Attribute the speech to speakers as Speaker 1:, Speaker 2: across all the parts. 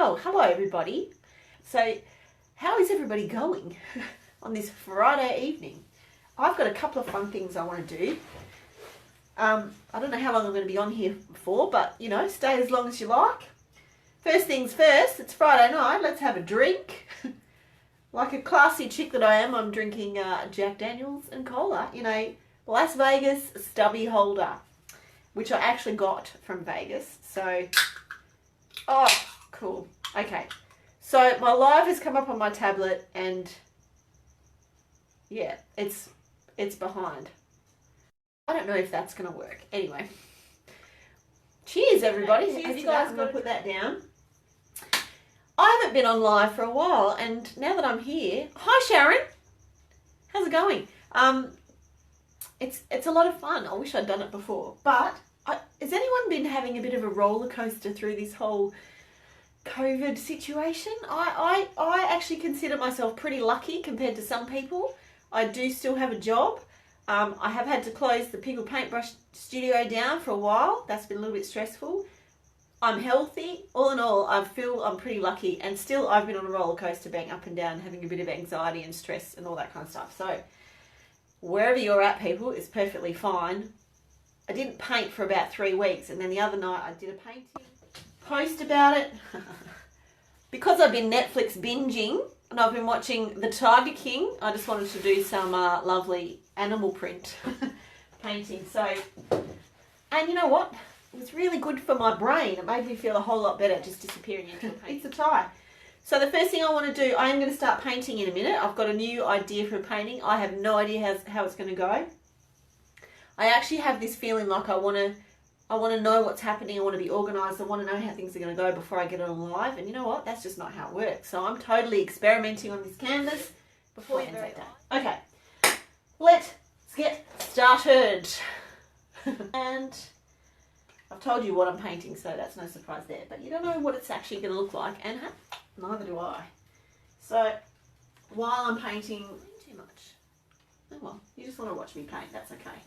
Speaker 1: Well, hello everybody. So, how is everybody going on this Friday evening? I've got a couple of fun things I want to do. I don't know how long I'm going to be on here for, but you know, stay as long as you like. First things first, it's Friday night, let's have a drink. Like a classy chick that I am, I'm drinking Jack Daniels and cola in a Las Vegas stubby holder, which I actually got from Vegas. So, oh, cool. Okay, so my live has come up on my tablet and yeah, it's behind. I don't know if that's going to work. Anyway, cheers everybody.
Speaker 2: Cheers.
Speaker 1: Have you guys got to put that down? I haven't been on live for a while, and now that I'm here, hi Sharon, how's it going? It's a lot of fun. I wish I'd done it before, but has anyone been having a bit of a roller coaster through this whole COVID situation? I actually consider myself pretty lucky compared to some people. I do still have a job. I have had to close the Pickled Paintbrush studio down for a while. That's been a little bit stressful. I'm healthy. All in all, I feel I'm pretty lucky, and still I've been on a roller coaster, being up and down, having a bit of anxiety and stress and all that kind of stuff. So wherever you're at, people, is perfectly fine. I didn't paint for about 3 weeks, and then the other night I did a painting post about it. Because I've been Netflix binging and I've been watching The Tiger King, I just wanted to do some lovely animal print painting. So, and you know what? It was really good for my brain. It made me feel a whole lot better just disappearing into a paint. It's a tie. So the first thing I want to do, I am going to start painting in a minute. I've got a new idea for painting. I have no idea how it's going to go. I actually have this feeling like I want to know what's happening. I want to be organised. I want to know how things are going to go before I get it on live. And you know what? That's just not how it works. So I'm totally experimenting on this canvas before the end of the day. Okay, let's get started. And I've told you what I'm painting, so that's no surprise there. But you don't know what it's actually going to look like, and neither do I. So while I'm painting, too much. Oh well, you just want to watch me paint. That's okay.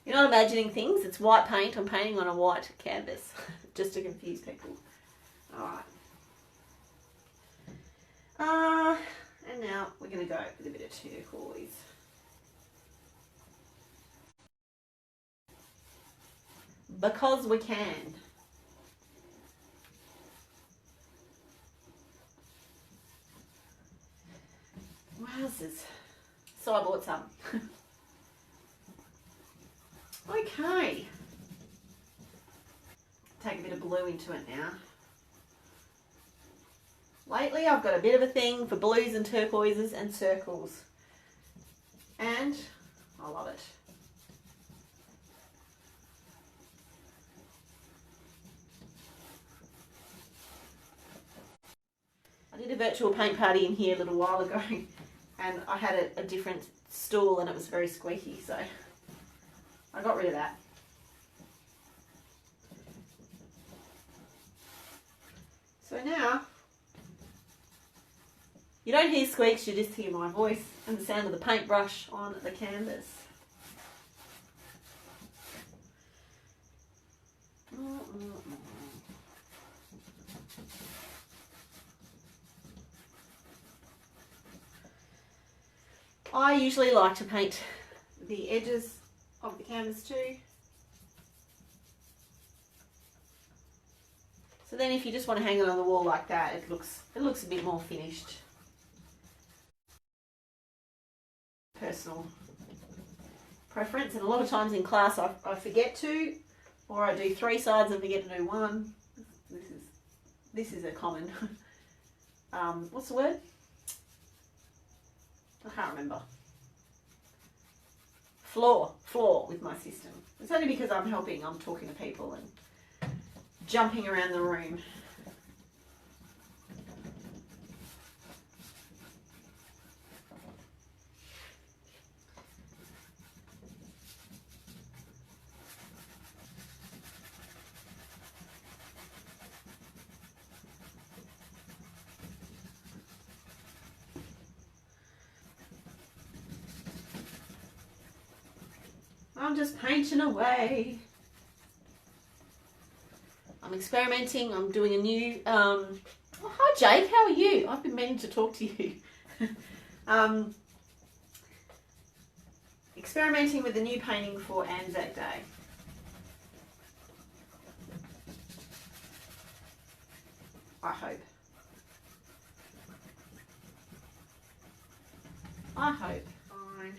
Speaker 1: You're not imagining things. It's white paint. I'm painting on a white canvas, just to confuse people. All right. And now we're going to go with a bit of turquoise. Because we can. Wowzers. So I bought some. Okay. Take a bit of blue into it now. Lately I've got a bit of a thing for blues and turquoises and circles. And I love it. I did a virtual paint party in here a little while ago, and I had a different stool and it was very squeaky, so I got rid of that. So now, you don't hear squeaks, you just hear my voice and the sound of the paintbrush on the canvas. I usually like to paint the edges of the canvas too. So then if you just want to hang it on the wall like that, it looks a bit more finished. Personal preference, and a lot of times in class I forget to, or I do 3 sides and forget to do 1. This is a common what's the word? I can't remember. Flaw with my system. It's only because I'm talking to people and jumping around the room. I'm just painting away. I'm experimenting. I'm doing a new, oh, hi Jake, how are you? I've been meaning to talk to you. Experimenting with the new painting for Anzac Day. I hope. I hope. Fine.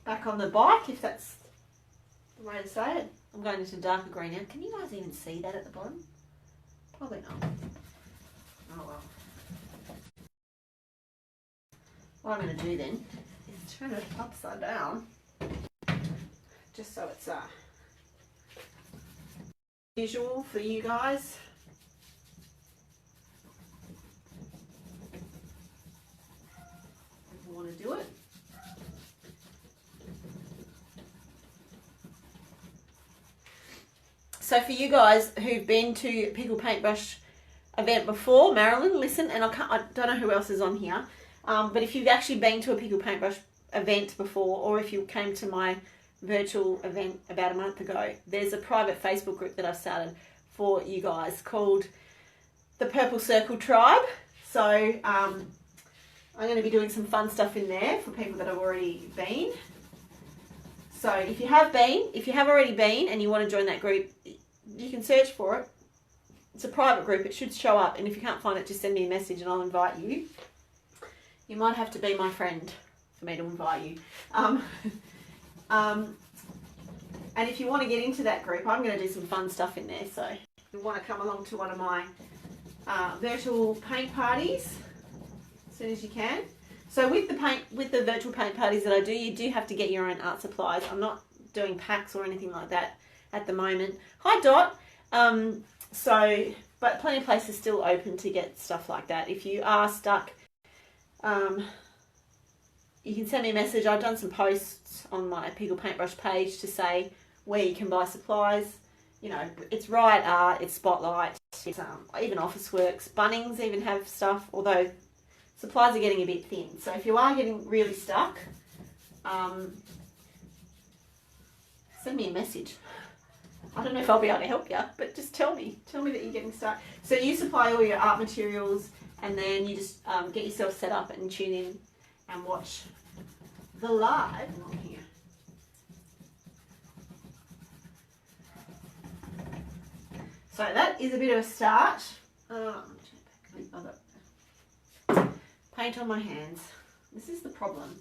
Speaker 1: Back on the bike, if that's the way to say it. I'm going into darker green now. Can you guys even see that at the bottom? Probably not. Oh well. What I'm going to do then is turn it upside down, just so it's visual for you guys. If you want to do it. So for you guys who've been to Pickled Paintbrush event before, Marilyn, listen, and I don't know who else is on here, but if you've actually been to a Pickled Paintbrush event before, or if you came to my virtual event about a month ago, there's a private Facebook group that I've started for you guys called the Purple Circle Tribe. So I'm going to be doing some fun stuff in there for people that have already been. So if you have already been and you want to join that group, you can search for it. It's a private group. It should show up. And if you can't find it, just send me a message and I'll invite you. You might have to be my friend for me to invite you. And if you want to get into that group, I'm going to do some fun stuff in there. So if you want to come along to one of my virtual paint parties as soon as you can. So with the virtual paint parties that I do, you do have to get your own art supplies. I'm not doing packs or anything like that at the moment. Hi Dot. But plenty of places still open to get stuff like that. If you are stuck, you can send me a message. I've done some posts on my Pickled Paintbrush page to say where you can buy supplies. You know, it's Riot Art, it's Spotlight, it's even Officeworks. Bunnings even have stuff, although supplies are getting a bit thin. So if you are getting really stuck, send me a message. I don't know if I'll be able to help you, but just tell me that you're getting stuck. So you supply all your art materials, and then you just get yourself set up and tune in and watch the live on here. So that is a bit of a start. Paint on my hands. This is the problem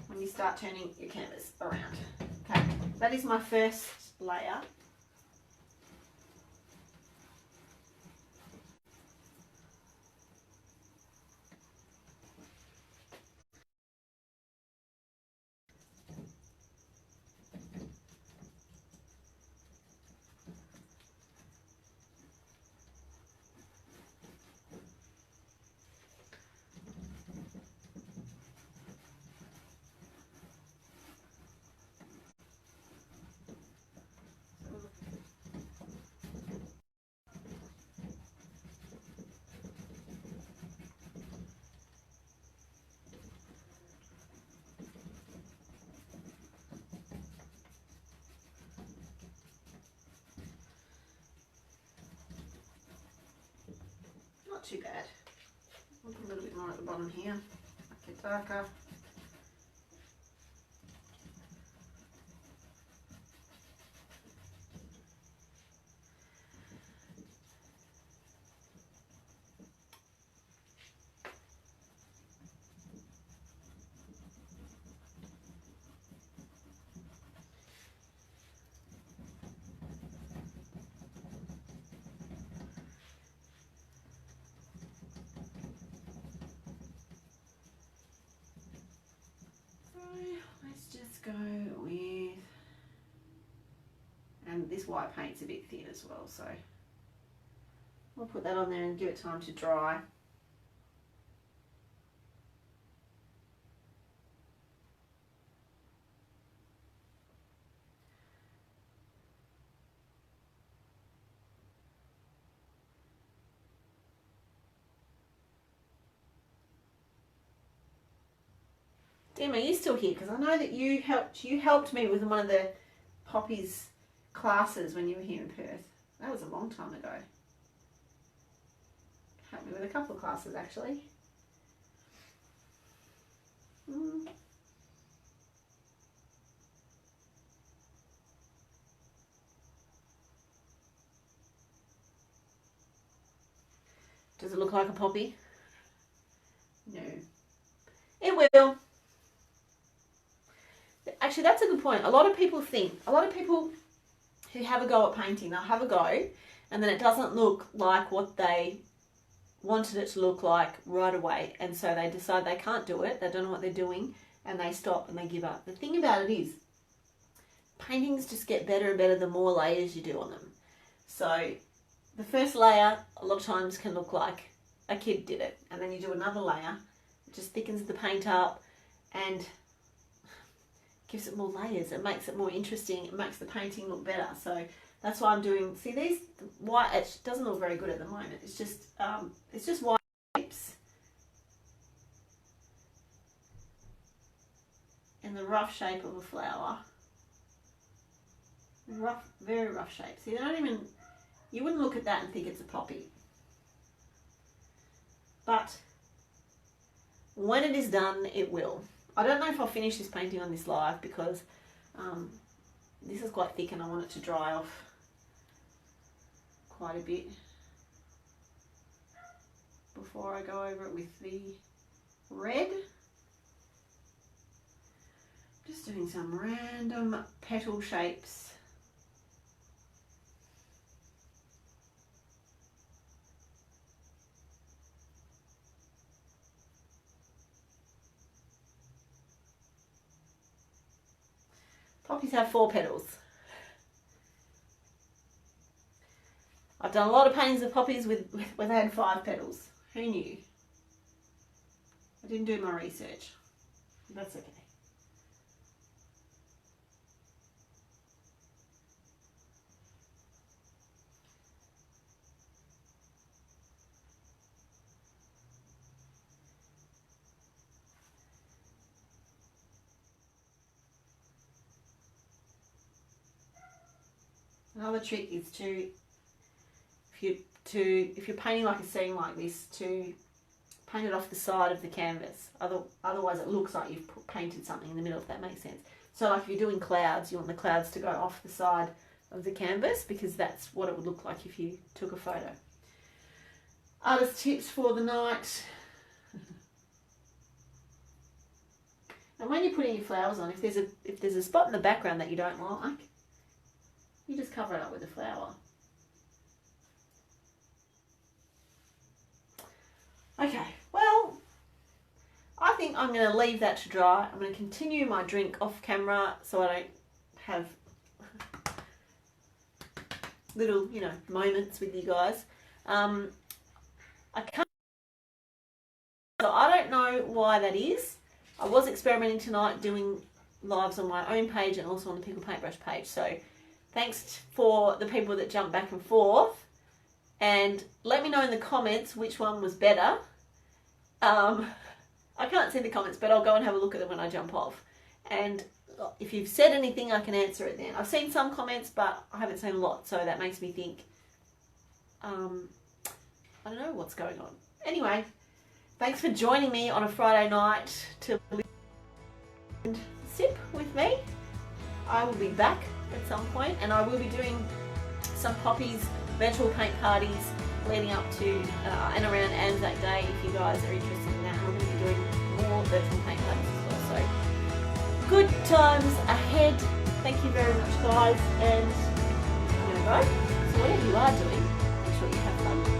Speaker 1: when you start turning your canvas around. Okay, that is my first layer. Not too bad. I'll put a little bit more at the bottom here, make it darker. Let's just go with, and this white paint's a bit thin as well, so I'll put that on there and give it time to dry. Dim, are you still here? Because I know that you helped me with one of the Poppies classes when you were here in Perth. That was a long time ago. Helped me with a couple of classes actually. Does it look like a poppy? No. It will. Actually, that's a good point. A lot of people who have a go at painting, they'll have a go and then it doesn't look like what they wanted it to look like right away. And so they decide they can't do it. They don't know what they're doing and they stop and they give up. The thing about it is, paintings just get better and better the more layers you do on them. So the first layer a lot of times can look like a kid did it. And then you do another layer. It just thickens the paint up and gives it more layers. It makes it more interesting. It makes the painting look better. So that's why I'm doing, see these white, it doesn't look very good at the moment. It's just white shapes. And the rough shape of a flower. Rough, very rough shape. See, you wouldn't look at that and think it's a poppy. But when it is done, it will. I don't know if I'll finish this painting on this live because this is quite thick and I want it to dry off quite a bit before I go over it with the red. Just doing some random petal shapes. Poppies have 4 petals. I've done a lot of paintings of poppies where they had 5 petals. Who knew? I didn't do my research. That's okay. Another trick is if you're painting like a scene like this, to paint it off the side of the canvas. Otherwise it looks like you've painted something in the middle, if that makes sense. So like if you're doing clouds, you want the clouds to go off the side of the canvas because that's what it would look like if you took a photo. Artist tips for the night. And when you're putting your flowers on, if there's a spot in the background that you don't like, you just cover it up with a flower. Okay, well, I think I'm going to leave that to dry. I'm going to continue my drink off camera so I don't have little, moments with you guys. I don't know why that is. I was experimenting tonight doing lives on my own page and also on the Pickled Paintbrush page. So thanks for the people that jumped back and forth. And let me know in the comments which one was better. I can't see the comments, but I'll go and have a look at them when I jump off. And if you've said anything, I can answer it then. I've seen some comments, but I haven't seen a lot, so that makes me think, I don't know what's going on. Anyway, thanks for joining me on a Friday night to sip with me. I will be back at some point, and I will be doing some Poppies virtual paint parties leading up to and around Anzac Day if you guys are interested in that. We're going to be doing more virtual paint parties as well. So good times ahead. Thank you very much, guys, and so whatever you are doing, make sure you have fun.